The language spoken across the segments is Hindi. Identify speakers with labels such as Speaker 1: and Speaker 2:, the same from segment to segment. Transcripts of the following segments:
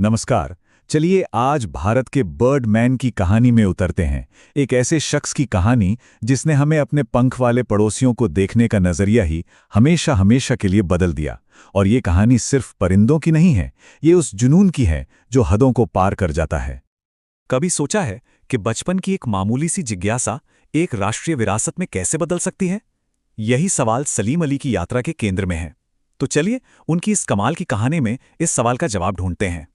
Speaker 1: नमस्कार। चलिए आज भारत के बर्ड मैन की कहानी में उतरते हैं। एक ऐसे शख्स की कहानी जिसने हमें अपने पंख वाले पड़ोसियों को देखने का नजरिया ही हमेशा हमेशा के लिए बदल दिया। और ये कहानी सिर्फ परिंदों की नहीं है, ये उस जुनून की है जो हदों को पार कर जाता है।
Speaker 2: कभी सोचा है कि बचपन की एक मामूली सी जिज्ञासा एक राष्ट्रीय विरासत में कैसे बदल सकती है? यही सवाल सलीम अली की यात्रा के केंद्र में है। तो चलिए उनकी इस कमाल की कहानी में इस सवाल का जवाब ढूंढते हैं।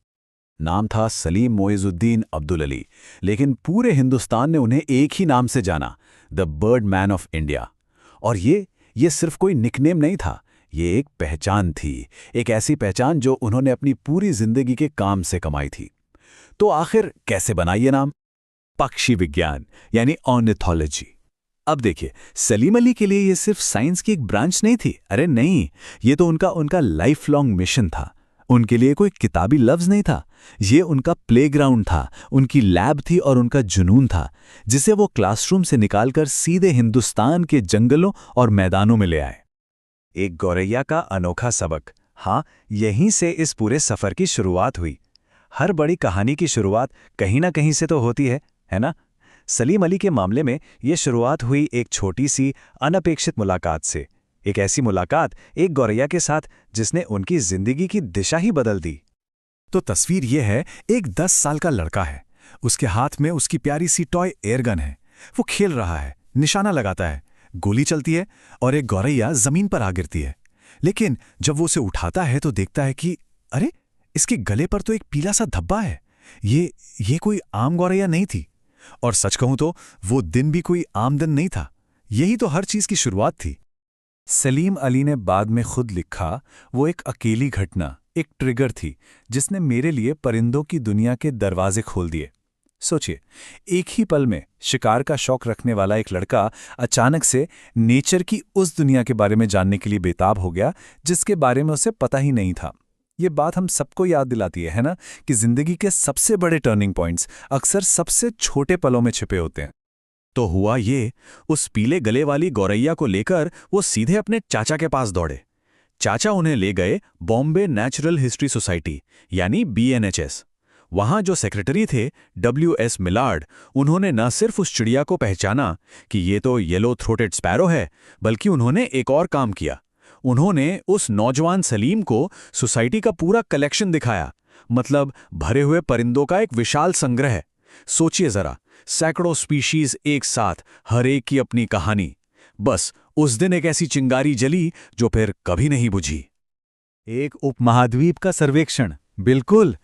Speaker 3: नाम था सलीम मोइजुद्दीन अब्दुल अली, लेकिन पूरे हिंदुस्तान ने उन्हें एक ही नाम से जाना, the bird man of India. और ये सिर्फ कोई निकनेम नहीं था, ये एक पहचान थी, एक ऐसी पहचान जो उन्होंने अपनी पूरी जिंदगी के काम से कमाई थी। तो आखिर कैसे बना ये नाम? पक्षी विज्ञान यानी ऑर्निथोलॉजी। अब देखिए, सलीम अली के लिए ये सिर्फ साइंस की एक ब्रांच नहीं थी। अरे नहीं, ये तो उनका लाइफ लॉन्ग मिशन था। उनके लिए कोई किताबी लफ्ज नहीं था, ये उनका प्लेग्राउंड था, उनकी लैब थी और उनका जुनून था, जिसे वो क्लासरूम से निकालकर सीधे हिंदुस्तान के जंगलों और मैदानों में ले आए।
Speaker 2: एक गौरैया का अनोखा सबक। हाँ, यहीं से इस पूरे सफर की शुरुआत हुई। हर बड़ी कहानी की शुरुआत कहीं ना कहीं से तो होती है ना? सलीम अली के मामले में ये शुरुआत हुई एक छोटी सी अनपेक्षित मुलाकात से। एक ऐसी मुलाकात एक गौरैया के साथ जिसने उनकी जिंदगी की दिशा ही बदल दी।
Speaker 1: तो तस्वीर यह है, एक 10 साल का लड़का है, उसके हाथ में उसकी प्यारी सी टॉय एयरगन है। वो खेल रहा है, निशाना लगाता है, गोली चलती है और एक गौरैया जमीन पर आ गिरती है। लेकिन जब वो उसे उठाता है तो देखता है कि अरे, इसके गले पर तो एक पीला सा धब्बा है। ये कोई आम गौरैया नहीं थी। और सच कहूं तो वो दिन भी कोई आम दिन नहीं था। यही तो हर चीज की शुरुआत थी।
Speaker 2: सलीम अली ने बाद में खुद लिखा, वो एक अकेली घटना, एक ट्रिगर थी जिसने मेरे लिए परिंदों की दुनिया के दरवाजे खोल दिए। सोचिए, एक ही पल में शिकार का शौक रखने वाला एक लड़का अचानक से नेचर की उस दुनिया के बारे में जानने के लिए बेताब हो गया जिसके बारे में उसे पता ही नहीं था। ये बात हम सबको याद दिलाती है ना, कि जिंदगी के सबसे बड़े टर्निंग पॉइंट्स अक्सर सबसे छोटे पलों में छिपे होते हैं।
Speaker 1: तो हुआ ये, उस पीले गले वाली गौरैया को लेकर वो सीधे अपने चाचा के पास दौड़े। चाचा उन्हें ले गए बॉम्बे नेचुरल हिस्ट्री सोसाइटी यानी BNHS। वहां जो सेक्रेटरी थे WS मिलार्ड, उन्होंने न सिर्फ उस चिड़िया को पहचाना कि ये तो येलो थ्रोटेड स्पैरो है, बल्कि उन्होंने एक और काम किया। उन्होंने उस नौजवान सलीम को सोसाइटी का पूरा कलेक्शन दिखाया, मतलब भरे हुए परिंदों का एक विशाल संग्रह। सोचिए जरा, सैकड़ों स्पीशीज एक साथ, हर एक की अपनी कहानी। बस उस दिन एक ऐसी चिंगारी जली जो फिर कभी नहीं बुझी।
Speaker 2: एक उपमहाद्वीप का सर्वेक्षण, बिल्कुल।